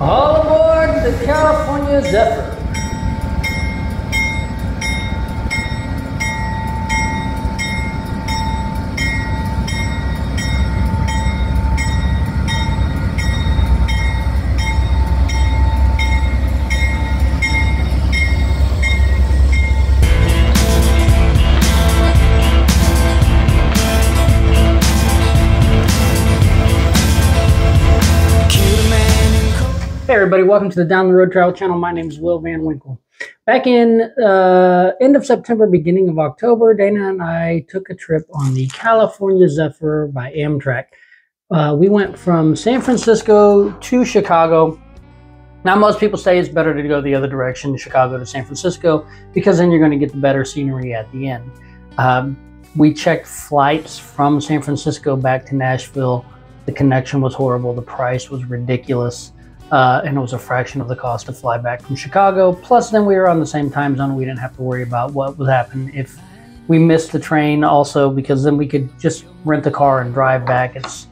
All aboard the California Zephyr. Hey everybody, welcome to the Down the Road Travel Channel. My name is Will Van Winkle. Back in end of September, beginning of October, Dana and I took a trip on the California Zephyr by Amtrak. We went from San Francisco to Chicago. Now most people say it's better to go the other direction, Chicago to San Francisco, because then you're going to get the better scenery at the end. We checked flights from San Francisco back to Nashville. The connection was horrible. The price was ridiculous. And it was a fraction of the cost to fly back from Chicago. Plus, then we were on the same time zone. We didn't have to worry about what would happen if we missed the train also, because then we could just rent a car and drive back. It's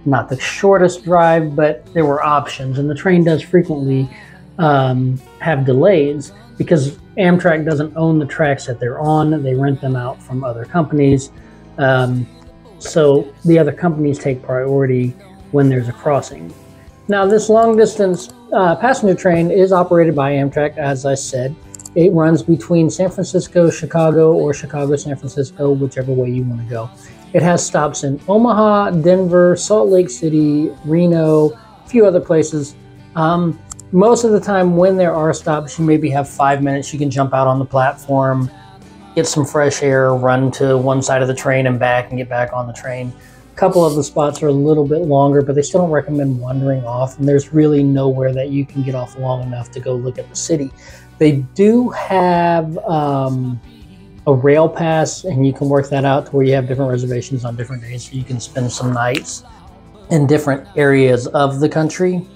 not the shortest drive, but there were options. And the train does frequently have delays because Amtrak doesn't own the tracks that they're on. They rent them out from other companies. So the other companies take priority when there's a crossing. Now, this long-distance passenger train is operated by Amtrak, as I said. It runs between San Francisco, Chicago, or Chicago, San Francisco, whichever way you want to go. It has stops in Omaha, Denver, Salt Lake City, Reno, a few other places. Most of the time when there are stops, you maybe have 5 minutes. You can jump out on the platform, get some fresh air, run to one side of the train and back, and get back on the train. A couple of the spots are a little bit longer, but they still don't recommend wandering off, and there's really nowhere that you can get off long enough to go look at the city. They do have a rail pass, and you can work that out to where you have different reservations on different days, so you can spend some nights in different areas of the country.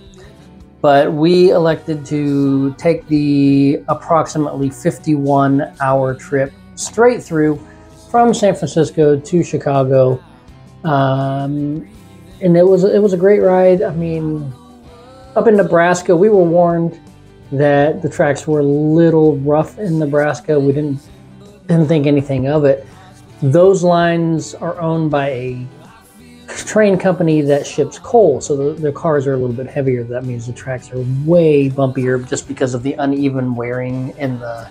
But we elected to take the approximately 51-hour trip straight through from San Francisco to Chicago. And it was a great ride. I mean, up in Nebraska, we were warned that the tracks were a little rough in Nebraska. We didn't think anything of it. Those lines are owned by a train company that ships coal, so their cars are a little bit heavier. That means the tracks are way bumpier just because of the uneven wearing in the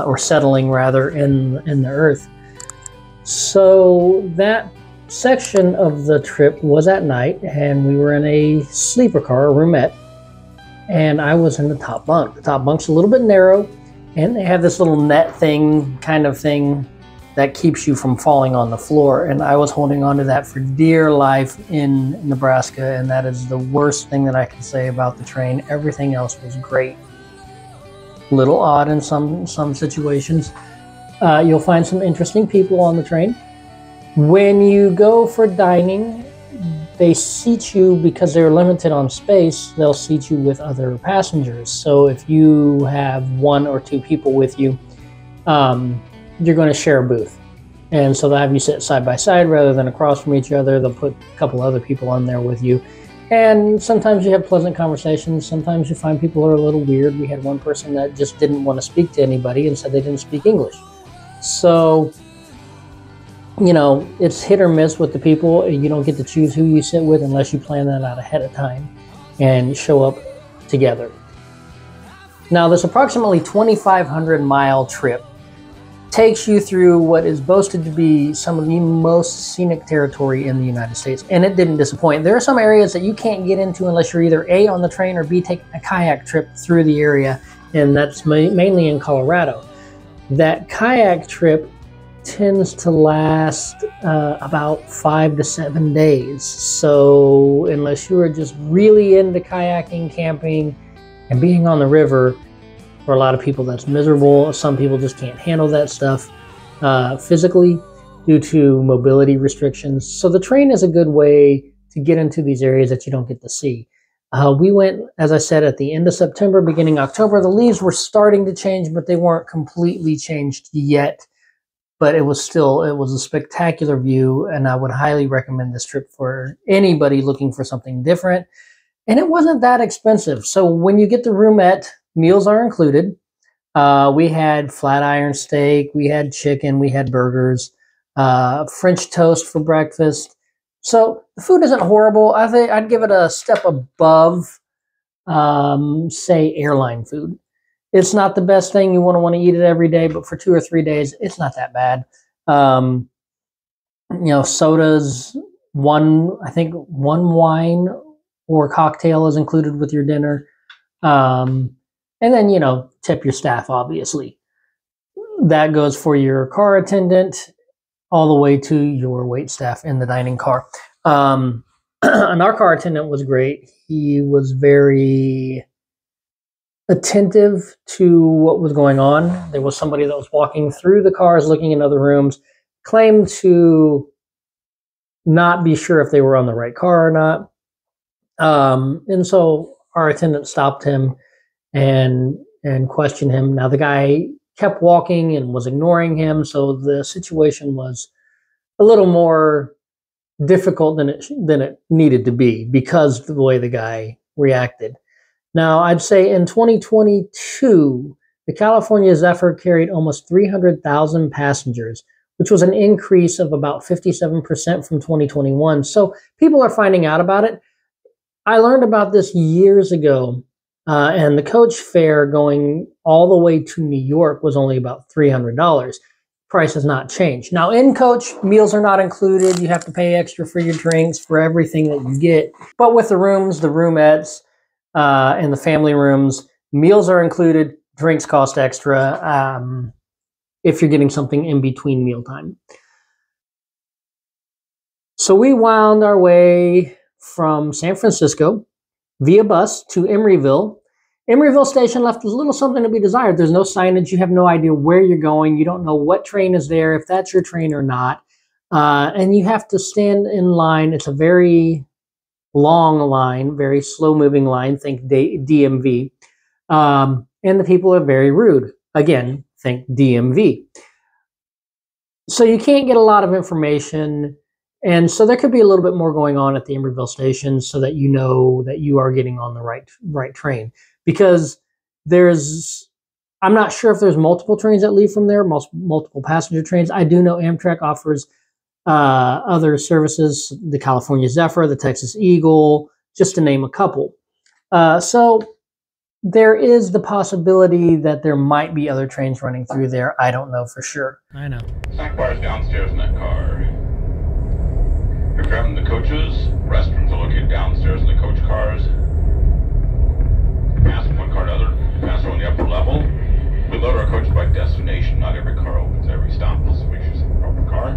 or settling rather in the earth. So that section of the trip was at night, and we were in a sleeper car, a roomette, and I was in the top bunk. The top bunk's a little bit narrow, and they have this little net thing, kind of thing, that keeps you from falling on the floor, and I was holding on to that for dear life in Nebraska, and that is the worst thing that I can say about the train. Everything else was great. Little odd in some situations. You'll find some interesting people on the train. When you go for dining, they seat you, because they're limited on space, they'll seat you with other passengers. So if you have 1 or 2 people with you, you're going to share a booth. And so they'll have you sit side by side rather than across from each other. They'll put a couple other people on there with you. And sometimes you have pleasant conversations. Sometimes you find people are a little weird. We had one person that just didn't want to speak to anybody and said they didn't speak English. So, you know, it's hit or miss with the people. You don't get to choose who you sit with unless you plan that out ahead of time and show up together. Now, this approximately 2,500-mile trip takes you through what is boasted to be some of the most scenic territory in the United States, and it didn't disappoint. There are some areas that you can't get into unless you're either A, on the train, or B, taking a kayak trip through the area, and that's mainly in Colorado. That kayak trip tends to last about 5 to 7 days. So unless you are just really into kayaking, camping, and being on the river, for a lot of people that's miserable. Some people just can't handle that stuff physically due to mobility restrictions. So the train is a good way to get into these areas that you don't get to see. We went, as I said, at the end of September, beginning October. The leaves were starting to change, but they weren't completely changed yet. But it was a spectacular view, and I would highly recommend this trip for anybody looking for something different And it wasn't that expensive. So when you get the roomette, meals are included. We had flat iron steak, we had chicken, we had burgers, French toast for breakfast. So the food isn't horrible. I think I'd give it a step above, say, airline food. It's not the best thing. You want to eat it every day, but for 2 or 3 days, it's not that bad. Sodas, I think one wine or cocktail is included with your dinner. And then, tip your staff, obviously. That goes for your car attendant all the way to your wait staff in the dining car. And our car attendant was great. He was very attentive to what was going on. There was somebody that was walking through the cars, looking in other rooms, claimed to not be sure if they were on the right car or not. And so our attendant stopped him and questioned him. Now the guy kept walking and was ignoring him, so the situation was a little more difficult than it needed to be because of the way the guy reacted. Now, I'd say in 2022, the California Zephyr carried almost 300,000 passengers, which was an increase of about 57% from 2021. So people are finding out about it. I learned about this years ago, and the coach fare going all the way to New York was only about $300. Price has not changed. Now, in coach, meals are not included. You have to pay extra for your drinks, for everything that you get. But with the rooms, the roomettes, and the family rooms, meals are included. Drinks cost extra if you're getting something in between mealtime. So we wound our way from San Francisco via bus to Emeryville. Emeryville station left a little something to be desired. There's no signage. You have no idea where you're going. You don't know what train is there, if that's your train or not. And you have to stand in line. It's a very long line, very slow-moving line. Think DMV. And the people are very rude. Again, think DMV. So you can't get a lot of information. And so there could be a little bit more going on at the Emeryville station so that you know that you are getting on the right train. Because I'm not sure if there's multiple trains that leave from there, multiple passenger trains. I do know Amtrak offers other services, the California Zephyr, the Texas Eagle, just to name a couple. So there is the possibility that there might be other trains running through there. I don't know for sure. I know. Snack bars downstairs in that car. You're grabbing the coaches. Restrooms are located downstairs in the coach cars. Pass from one car to another. Pass on the upper level. We load our coaches by destination. Not every car opens every stop. So make sure it's the proper car.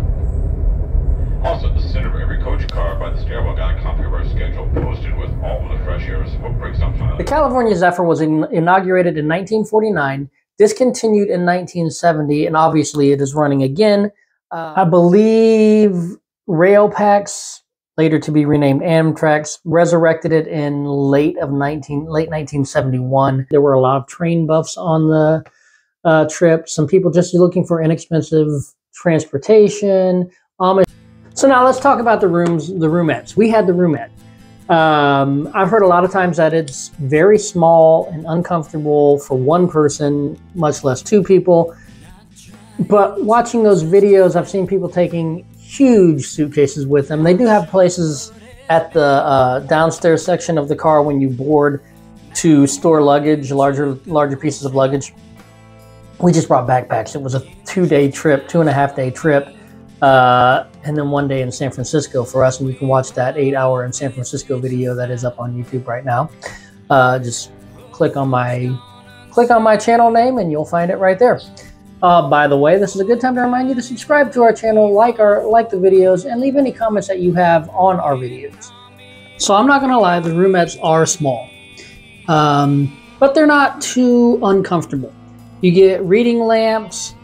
Also, at the center of every coach car by the stairwell, got a copy of our schedule posted with all of the fresh air book breaks up. The California Zephyr was inaugurated in 1949, discontinued in 1970, and obviously it is running again. I believe Railpax, later to be renamed Amtrak, resurrected it in late 1971. There were a lot of train buffs on the trip. Some people just looking for inexpensive transportation. So now let's talk about the roomettes. We had the roomette. I've heard a lot of times that it's very small and uncomfortable for one person, much less two people. But watching those videos, I've seen people taking huge suitcases with them. They do have places at the downstairs section of the car when you board to store luggage, larger pieces of luggage. We just brought backpacks. It was a 2-day trip, 2.5-day trip. And then 1 day in San Francisco for us, and you can watch that 8-hour in San Francisco video that is up on YouTube right now. Just click on my channel name and you'll find it right there. By the way, this is a good time to remind you to subscribe to our channel, like the videos, and leave any comments that you have on our videos. So I'm not gonna lie, the roomettes are small, but they're not too uncomfortable. You get reading lamps,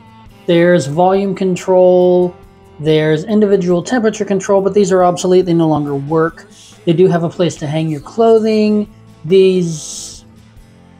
there's volume control, there's individual temperature control, but these are obsolete. They no longer work. They do have a place to hang your clothing. These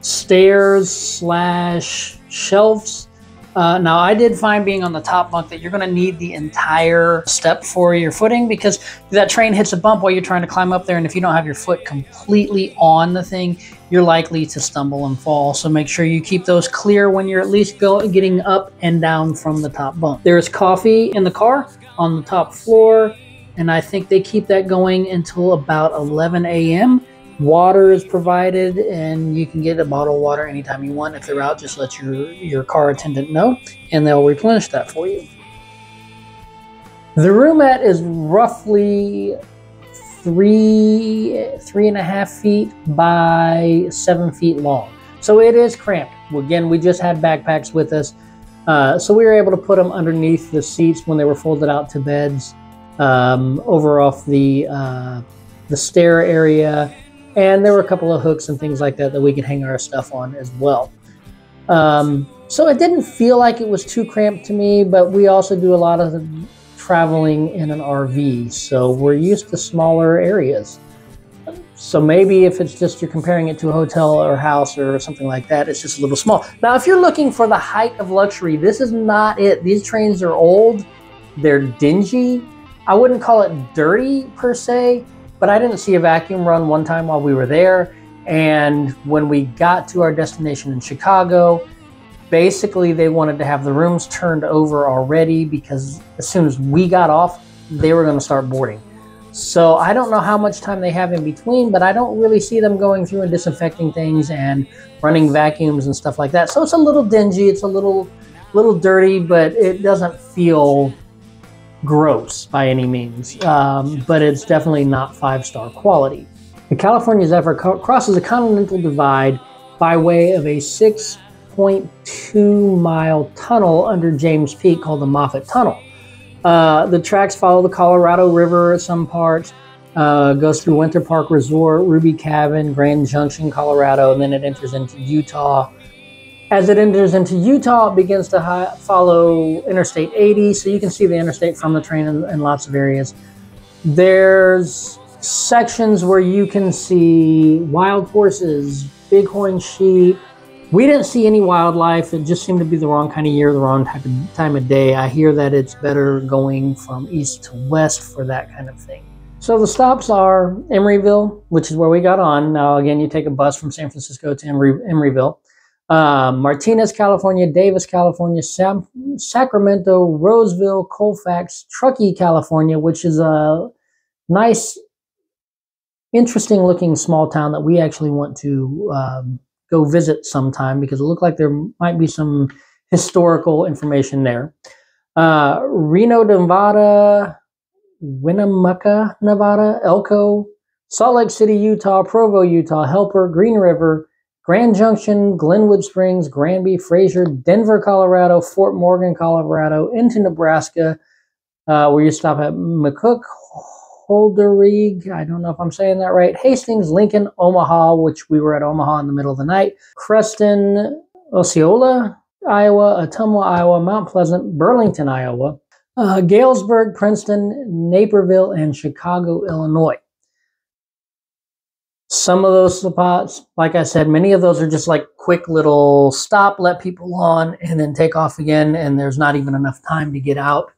stairs/shelves Now, I did find being on the top bunk that you're going to need the entire step for your footing, because that train hits a bump while you're trying to climb up there, and if you don't have your foot completely on the thing, you're likely to stumble and fall. So make sure you keep those clear when you're at least getting up and down from the top bunk. There's coffee in the car on the top floor, and I think they keep that going until about 11 a.m. Water is provided, and you can get a bottle of water anytime you want. If they're out, just let your car attendant know, and they'll replenish that for you. The roomette is roughly 3.5 feet by 7 feet long. So it is cramped. Again, we just had backpacks with us. So we were able to put them underneath the seats when they were folded out to beds, over off the stair area. And there were a couple of hooks and things like that that we could hang our stuff on as well. So it didn't feel like it was too cramped to me, but we also do a lot of traveling in an RV, so we're used to smaller areas. So maybe if it's just you're comparing it to a hotel or house or something like that, it's just a little small. Now, if you're looking for the height of luxury, this is not it. These trains are old, they're dingy. I wouldn't call it dirty per se, but I didn't see a vacuum run one time while we were there. And when we got to our destination in Chicago, basically they wanted to have the rooms turned over already, because as soon as we got off, they were going to start boarding. So I don't know how much time they have in between, but I don't really see them going through and disinfecting things and running vacuums and stuff like that. So it's a little dingy, it's a little dirty, but it doesn't feel gross by any means, but it's definitely not 5-star quality. The California Zephyr crosses a continental divide by way of a 6.2-mile tunnel under James Peak called the Moffett Tunnel. The tracks follow the Colorado River at some parts, goes through Winter Park Resort, Ruby Cabin, Grand Junction, Colorado, and then it enters into Utah. As it enters into Utah, it begins to follow Interstate 80, so you can see the interstate from the train in lots of areas. There's sections where you can see wild horses, bighorn sheep. We didn't see any wildlife. It just seemed to be the wrong kind of year, the wrong time of day. I hear that it's better going from east to west for that kind of thing. So the stops are Emeryville, which is where we got on. Now, again, you take a bus from San Francisco to Emeryville. Martinez, California, Davis, California, Sacramento, Roseville, Colfax, Truckee, California, which is a nice, interesting looking small town that we actually want to go visit sometime, because it looked like there might be some historical information there. Reno, Nevada, Winnemucca, Nevada, Elko, Salt Lake City, Utah, Provo, Utah, Helper, Green River, Grand Junction, Glenwood Springs, Granby, Fraser, Denver, Colorado, Fort Morgan, Colorado, into Nebraska, where you stop at McCook, Holderig, I don't know if I'm saying that right, Hastings, Lincoln, Omaha, which we were at Omaha in the middle of the night, Creston, Osceola, Iowa, Ottumwa, Iowa, Mount Pleasant, Burlington, Iowa, Galesburg, Princeton, Naperville, and Chicago, Illinois. Some of those spots, like I said, many of those are just like quick little stop, let people on, and then take off again, and there's not even enough time to get out.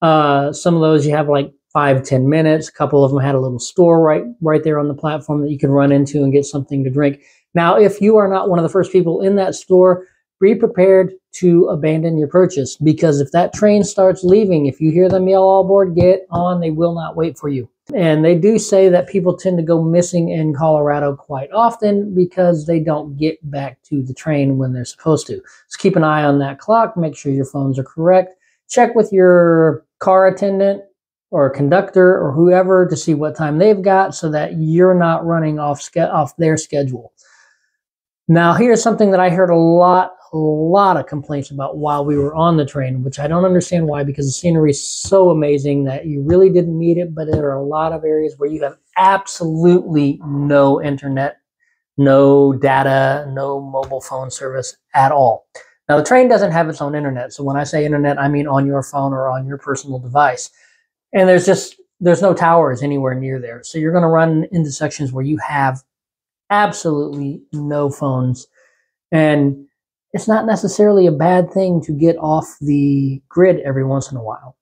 Some of those you have like 5-10 minutes. A couple of them had a little store right there on the platform that you can run into and get something to drink. Now, if you are not one of the first people in that store, be prepared to abandon your purchase, because if that train starts leaving, if you hear them yell all aboard, get on, they will not wait for you. And they do say that people tend to go missing in Colorado quite often because they don't get back to the train when they're supposed to. So keep an eye on that clock, make sure your phones are correct. Check with your car attendant or conductor or whoever to see what time they've got, so that you're not running off their schedule. Now, here's something that I heard a lot of complaints about while we were on the train, which I don't understand why, because the scenery is so amazing that you really didn't need it, but there are a lot of areas where you have absolutely no internet, no data, no mobile phone service at all. Now, the train doesn't have its own internet, so when I say internet, I mean on your phone or on your personal device. And there's no towers anywhere near there, so you're going to run into sections where you have absolutely no phones. And it's not necessarily a bad thing to get off the grid every once in a while.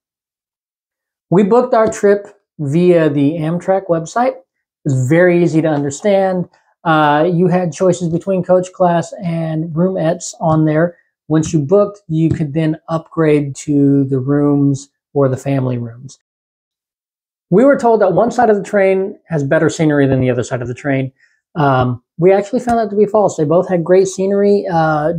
We booked our trip via the Amtrak website. It's very easy to understand. You had choices between coach class and roomettes on there. Once you booked, you could then upgrade to the rooms or the family rooms. We were told that one side of the train has better scenery than the other side of the train. We actually found that to be false. They both had great scenery,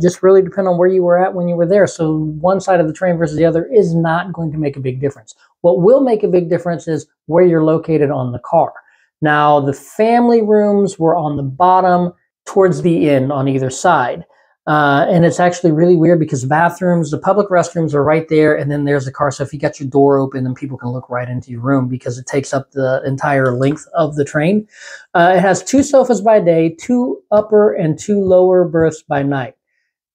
just really depend on where you were at when you were there. So one side of the train versus the other is not going to make a big difference. What will make a big difference is where you're located on the car. Now, the family rooms were on the bottom towards the end on either side. And it's actually really weird because bathrooms, the public restrooms are right there, and then there's the car. So if you got your door open, then people can look right into your room because it takes up the entire length of the train. It has 2 sofas by day, 2 upper and 2 lower berths by night.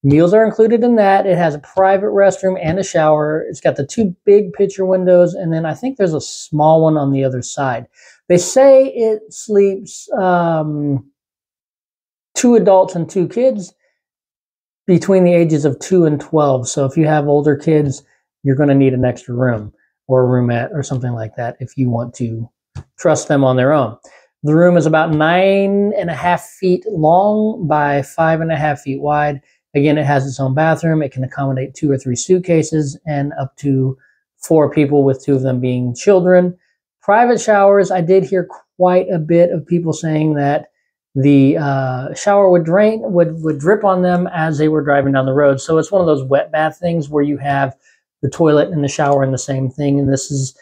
Meals are included in that. It has a private restroom and a shower. It's got the 2 big picture windows, and then I think there's a small one on the other side. They say it sleeps 2 adults and 2 kids between the ages of 2 and 12. So if you have older kids, you're going to need an extra room or a roomette or something like that if you want to trust them on their own. The room is about 9.5 feet long by 5.5 feet wide. Again, it has its own bathroom. It can accommodate 2 or 3 suitcases and up to 4 people, with 2 of them being children. Private showers, I did hear quite a bit of people saying that the shower would drip on them as they were driving down the road. So it's one of those wet bath things where you have the toilet and the shower in the same thing. And this is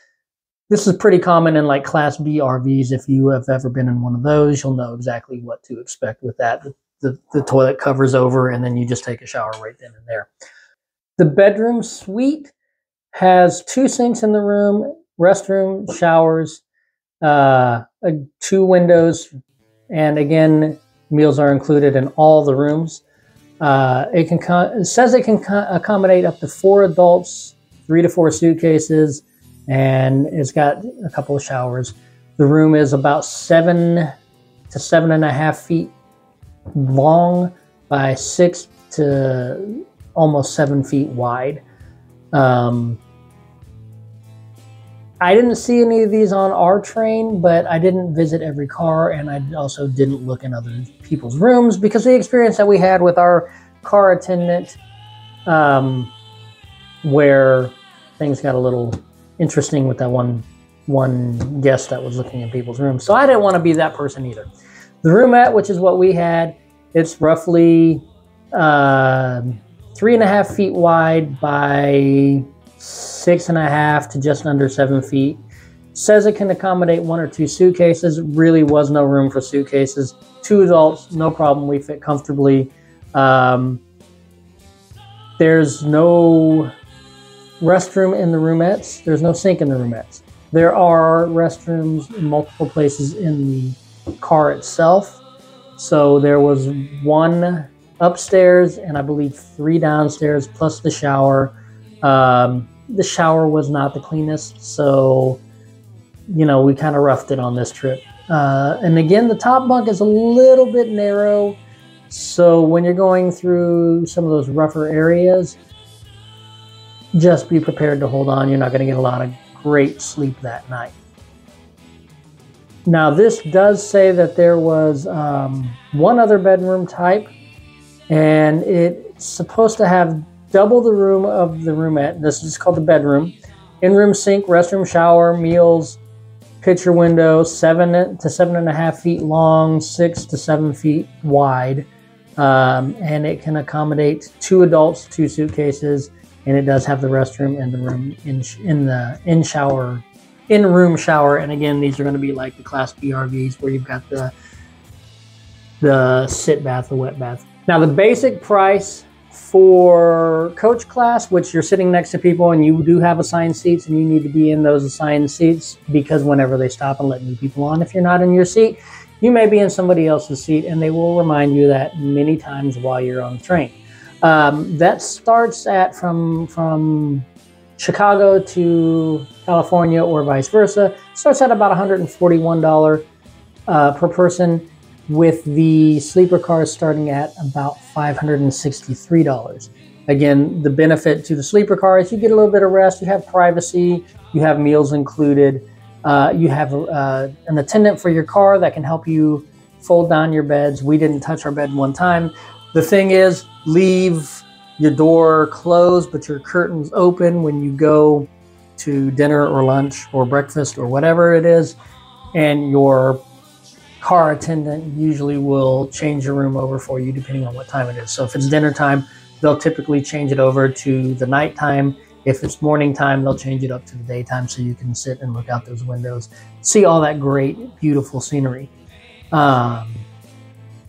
pretty common in like Class B RVs. If you have ever been in one of those, you'll know exactly what to expect with that. The toilet covers over, and then you just take a shower right then and there. The bedroom suite has 2 sinks in the room, restroom, showers, 2 windows. And again, meals are included in all the rooms. It says it can accommodate up to 4 adults, 3 to 4 suitcases, and it's got a couple of showers. The room is about 7 to 7.5 feet long by 6 to almost 7 feet wide. I didn't see any of these on our train, but I didn't visit every car, and I also didn't look in other people's rooms because the experience that we had with our car attendant, where things got a little interesting with that one guest that was looking in people's rooms. So I didn't want to be that person either. The roomette, which is what we had, it's roughly 3.5 feet wide by 6.5 to just under 7 feet. Says it can accommodate 1 or 2 suitcases. Really was no room for suitcases. 2 adults, no problem. We fit comfortably. There's no restroom in the roomettes. There's no sink in the roomettes. There are restrooms in multiple places in the car itself. So there was 1 upstairs and I believe 3 downstairs plus the shower. The shower was not the cleanest, so we kind of roughed it on this trip. And again, the top bunk is a little bit narrow, so when you're going through some of those rougher areas, just be prepared to hold on. You're not going to get a lot of great sleep that night. Now, this does say that there was 1 other bedroom type, and it's supposed to have double the room of the roomette. This is called the bedroom. In-room sink, restroom, shower, meals, picture window, 7 to 7.5 feet long, 6 to 7 feet wide. And it can accommodate 2 adults, 2 suitcases, and it does have the restroom and the room in-room shower. And again, these are going to be like the Class B RVs where you've got the sit bath, the wet bath. Now, the basic price for coach class, which you're sitting next to people and you do have assigned seats and you need to be in those assigned seats because whenever they stop and let new people on, if you're not in your seat, you may be in somebody else's seat, and they will remind you that many times while you're on the train. That starts at from Chicago to California or vice versa. Starts at about $141 per person. with the sleeper cars starting at about $563. Again, the benefit to the sleeper car is you get a little bit of rest, you have privacy, you have meals included, you have an attendant for your car that can help you fold down your beds. We didn't touch our bed one time. The thing is, leave your door closed, but your curtains open when you go to dinner or lunch or breakfast or whatever it is, and your car attendant usually will change your room over for you depending on what time it is. So if it's dinner time, they'll typically change it over to the nighttime. If it's morning time, they'll change it up to the daytime so you can sit and look out those windows, see all that great, beautiful scenery.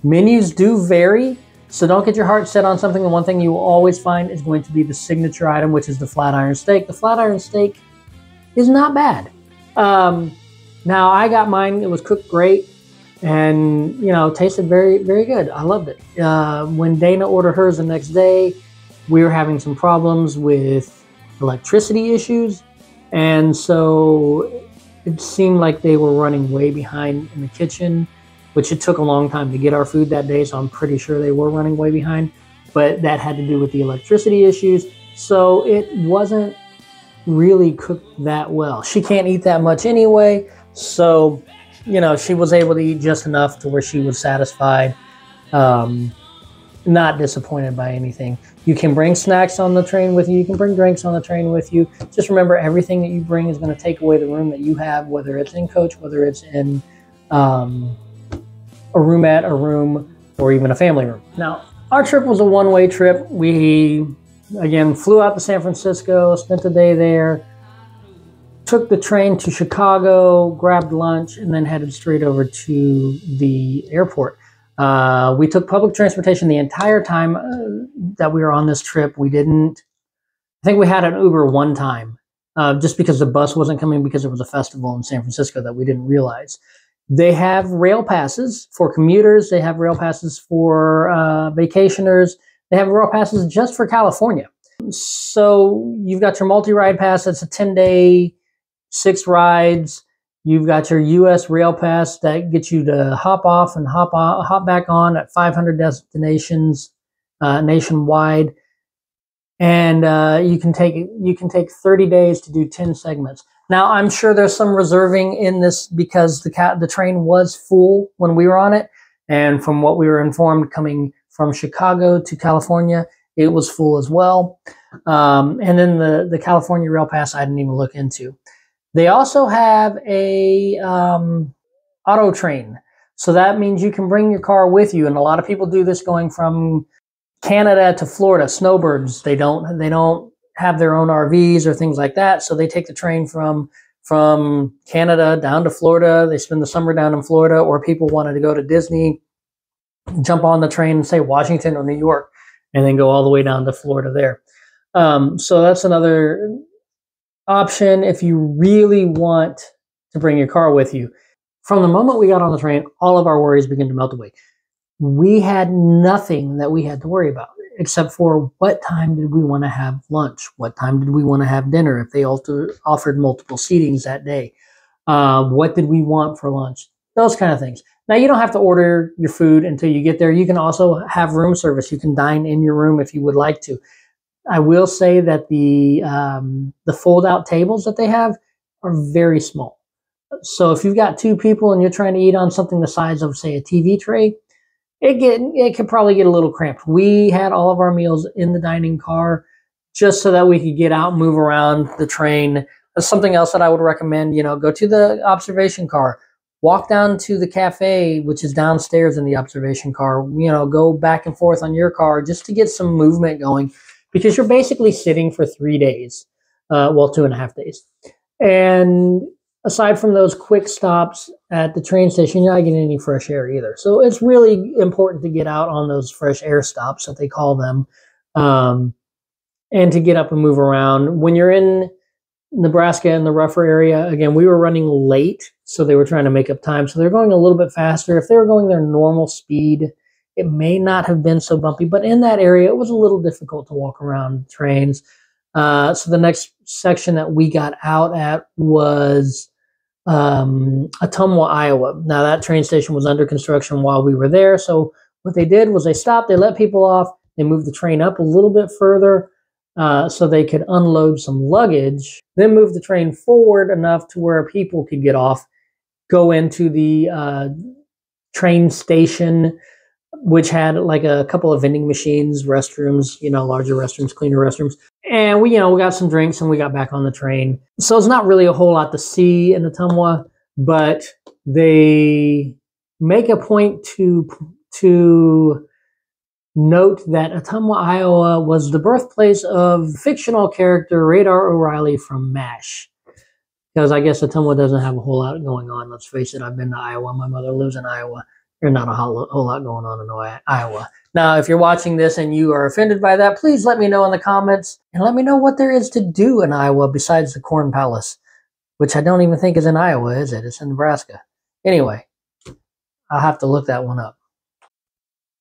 Menus do vary, so don't get your heart set on something. The one thing you will always find is going to be the signature item, which is the flat iron steak. The flat iron steak is not bad. Now, I got mine. It was cooked great. And, you know, tasted very, very good. I loved it. When Dana ordered hers the next day, we were having some problems with electricity issues. And so it seemed like they were running way behind in the kitchen, which it took a long time to get our food that day. So I'm pretty sure they were running way behind. But that had to do with the electricity issues. So it wasn't really cooked that well. She can't eat that much anyway. So, you know, she was able to eat just enough to where she was satisfied, not disappointed by anything. You can bring snacks on the train with you. You can bring drinks on the train with you. Just remember, everything that you bring is going to take away the room that you have, whether it's in coach, whether it's in a roomette, a room, or even a family room. Now, our trip was a one-way trip. We, again, flew out to San Francisco, spent the day there, took the train to Chicago, grabbed lunch, and then headed straight over to the airport. We took public transportation the entire time that we were on this trip. I think we had an Uber one time, just because the bus wasn't coming because it was a festival in San Francisco that we didn't realize. They have rail passes for commuters. They have rail passes for vacationers. They have rail passes just for California. So you've got your multi-ride pass. That's a 10-day, 6 rides. You've got your U.S. Rail Pass that gets you to hop off and hop back on at 500 destinations nationwide, and you can take 30 days to do 10 segments. Now, I'm sure there's some reserving in this because the train was full when we were on it, and from what we were informed coming from Chicago to California, it was full as well. And then the California Rail Pass I didn't even look into. They also have a auto train. So that means you can bring your car with you. And a lot of people do this going from Canada to Florida. Snowbirds, they don't have their own RVs or things like that. So they take the train from Canada down to Florida. They spend the summer down in Florida, or people wanted to go to Disney, jump on the train in, say, Washington or New York, and then go all the way down to Florida there. So that's another option if you really want to bring your car with you. From the moment we got on the train, all of our worries began to melt away. We had nothing that we had to worry about except for what time did we want to have lunch? What time did we want to have dinner if they offered multiple seatings that day? What did we want for lunch? Those kind of things. Now, you don't have to order your food until you get there. You can also have room service. You can dine in your room if you would like to. I will say that the fold-out tables that they have are very small. So if you've got 2 people and you're trying to eat on something the size of, say, a TV tray, it could probably get a little cramped. We had all of our meals in the dining car just so that we could get out and move around the train. That's something else that I would recommend. You know, go to the observation car, walk down to the cafe, which is downstairs in the observation car. You know, go back and forth on your car just to get some movement going, because you're basically sitting for 3 days, well, 2.5 days. And aside from those quick stops at the train station, you're not getting any fresh air either. So it's really important to get out on those fresh air stops that they call them, and to get up and move around. When you're in Nebraska in the rougher area, again, we were running late, so they were trying to make up time. So they're going a little bit faster. If they were going their normal speed, it may not have been so bumpy, but in that area, it was a little difficult to walk around trains. So the next section that we got out at was Ottumwa, Iowa. Now that train station was under construction while we were there. So what they did was they stopped, they let people off, they moved the train up a little bit further so they could unload some luggage, then move the train forward enough to where people could get off, go into the train station, which had like a couple of vending machines, restrooms, larger restrooms, cleaner restrooms. And we got some drinks and we got back on the train. So it's not really a whole lot to see in Ottumwa, but they make a point to note that Ottumwa, Iowa was the birthplace of fictional character Radar O'Reilly from MASH. Because I guess Ottumwa doesn't have a whole lot going on. Let's face it, I've been to Iowa. My mother lives in Iowa. There's not a whole lot going on in Iowa. Now, if you're watching this and you are offended by that, please let me know in the comments and let me know what there is to do in Iowa besides the Corn Palace, which I don't even think is in Iowa, is it? It's in Nebraska. Anyway, I'll have to look that one up.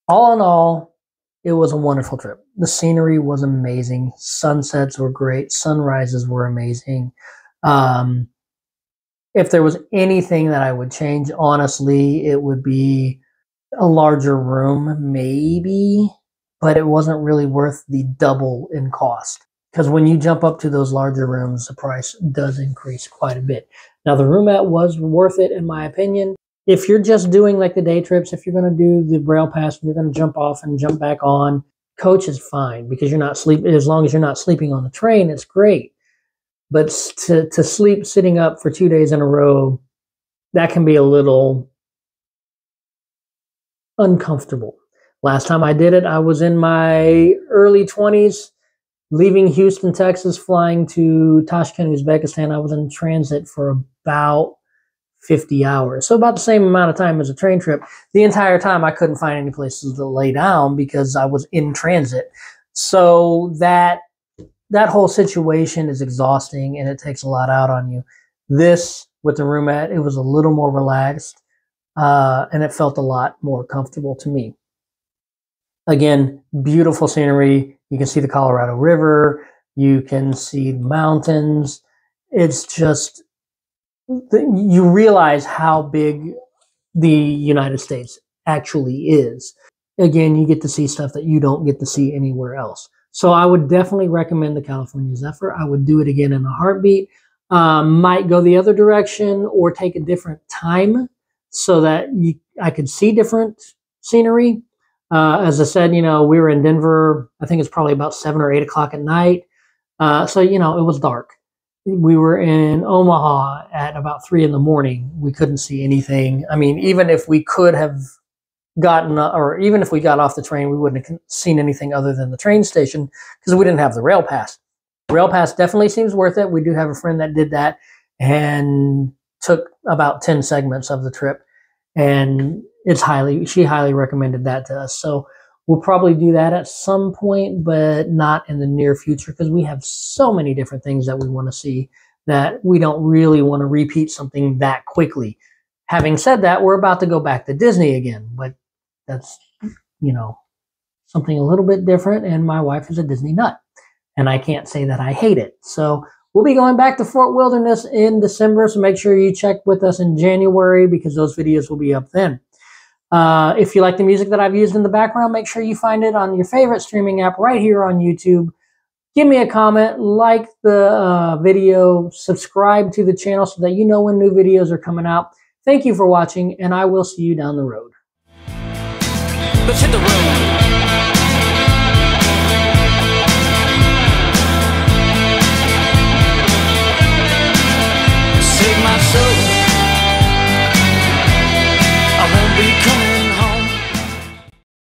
All in all, it was a wonderful trip. The scenery was amazing. Sunsets were great. Sunrises were amazing. If there was anything that I would change, honestly, it would be a larger room, maybe, but it wasn't really worth the double in cost. Because when you jump up to those larger rooms, the price does increase quite a bit. Now, the roomette was worth it, in my opinion. If you're just doing like the day trips, if you're going to do the rail pass and you're going to jump off and jump back on, coach is fine because you're not sleeping. As long as you're not sleeping on the train, it's great. But to sleep sitting up for 2 days in a row, that can be a little uncomfortable. Last time I did it, I was in my early 20s, leaving Houston, Texas, flying to Tashkent, Uzbekistan. I was in transit for about 50 hours. So about the same amount of time as a train trip. The entire time I couldn't find any places to lay down because I was in transit. So that whole situation is exhausting and it takes a lot out on you. This, with the roomette, it was a little more relaxed and it felt a lot more comfortable to me. Again, beautiful scenery. You can see the Colorado River. You can see the mountains. It's just, you realize how big the United States actually is. Again, you get to see stuff that you don't get to see anywhere else. So I would definitely recommend the California Zephyr. I would do it again in a heartbeat. Might go the other direction or take a different time so that I could see different scenery. As I said, we were in Denver. I think it's probably about 7 or 8 o'clock at night. So, it was dark. We were in Omaha at about 3 in the morning. We couldn't see anything. I mean, even if we could have even if we got off the train, we wouldn't have seen anything other than the train station because we didn't have the rail pass. Rail pass definitely seems worth it. We do have a friend that did that and took about 10 segments of the trip, and she highly recommended that to us. So we'll probably do that at some point, but not in the near future because we have so many different things that we want to see that we don't really want to repeat something that quickly. Having said that, we're about to go back to Disney again, but that's, something a little bit different, and my wife is a Disney nut, and I can't say that I hate it. So we'll be going back to Fort Wilderness in December, so make sure you check with us in January because those videos will be up then. If you like the music that I've used in the background, make sure you find it on your favorite streaming app right here on YouTube. Give me a comment, like the video, subscribe to the channel so that you know when new videos are coming out. Thank you for watching, and I will see you down the road. Let's hit the road.